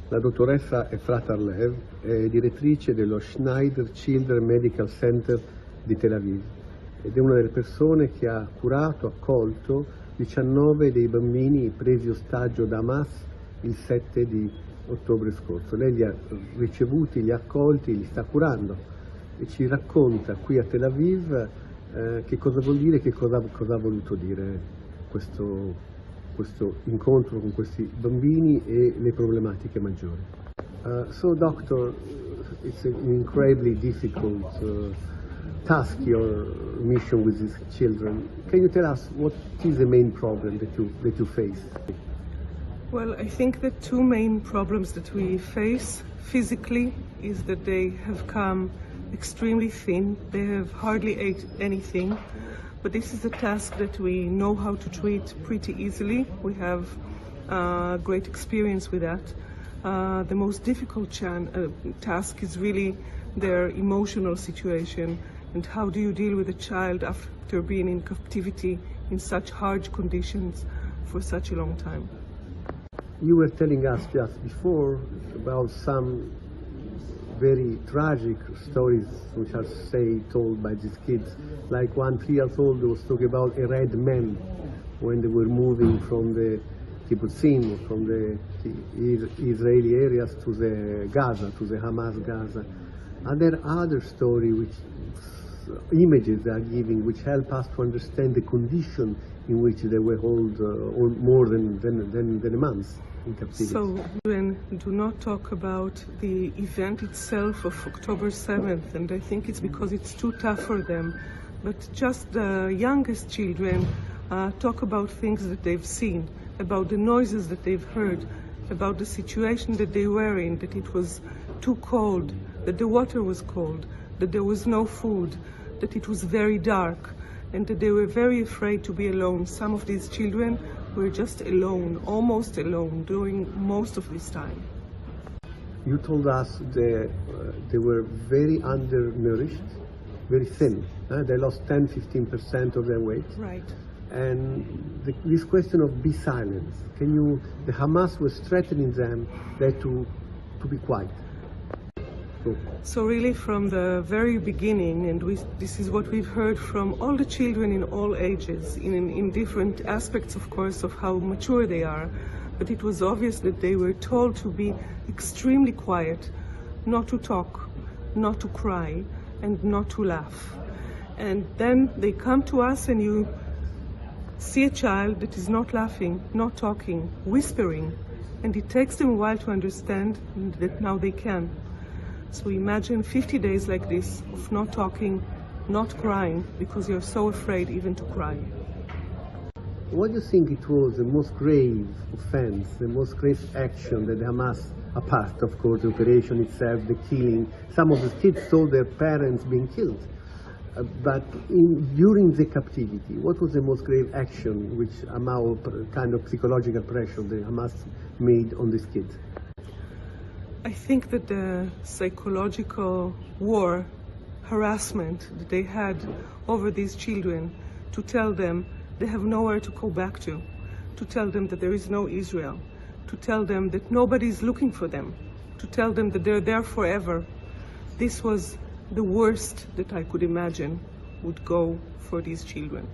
La dottoressa Efrat Harlev è direttrice dello Schneider Children Medical Center di Tel Aviv ed è una delle persone che ha curato, accolto 19 dei bambini presi ostaggio da Hamas il 7 di ottobre scorso. Lei li ha ricevuti, li ha accolti, li sta curando e ci racconta qui a Tel Aviv che cosa vuol dire, che cosa ha voluto dire questo incontro con questi bambini e le problematiche maggiori. So doctor, it's an incredibly difficult task, your mission with these children. Can you tell us what is the main problem that you face? Well, I think the two main problems that we face physically is that they have come extremely thin, they have hardly ate anything. But this is a task that we know how to treat pretty easily. We have great experience with that. The most difficult task is really their emotional situation and how do you deal with a child after being in captivity in such hard conditions for such a long time. You were telling us just before about some very tragic stories which are told by these kids. Like one 3-year-old was talking about a red man when they were moving from the kibbutzim, from the Israeli areas to the Gaza, to the Hamas Gaza. Are there other stories, images they are giving, which help us to understand the condition in which they were held more than a month in captivity? So, children do not talk about the event itself of October 7th, and I think it's because it's too tough for them. But just the youngest children talk about things that they've seen, about the noises that they've heard, about the situation that they were in, that it was too cold, that the water was cold, that there was no food, that it was very dark, and that they were very afraid to be alone. Some of these children were just alone, almost alone, during most of this time. You told us they were very undernourished, very thin. They lost 10-15% of their weight. Right. And this question of be silent, the Hamas was threatening them to be quiet. So really from the very beginning, and this is what we've heard from all the children in all ages, in different aspects, of course, of how mature they are, but it was obvious that they were told to be extremely quiet, not to talk, not to cry, and not to laugh. And then they come to us and you see a child that is not laughing, not talking, whispering, and it takes them a while to understand that now they can. So imagine 50 days like this of not talking, not crying, because you're so afraid even to cry. What do you think it was the most grave offense, the most grave action that the Hamas, apart of course the operation itself, the killing, some of the kids saw their parents being killed, but during the captivity, what was the most grave action which kind of psychological pressure the Hamas made on these kids? I think that the psychological war, harassment that they had over these children, to tell them they have nowhere to go back to tell them that there is no Israel, to tell them that nobody is looking for them, to tell them that they're there forever. This was the worst that I could imagine would go for these children.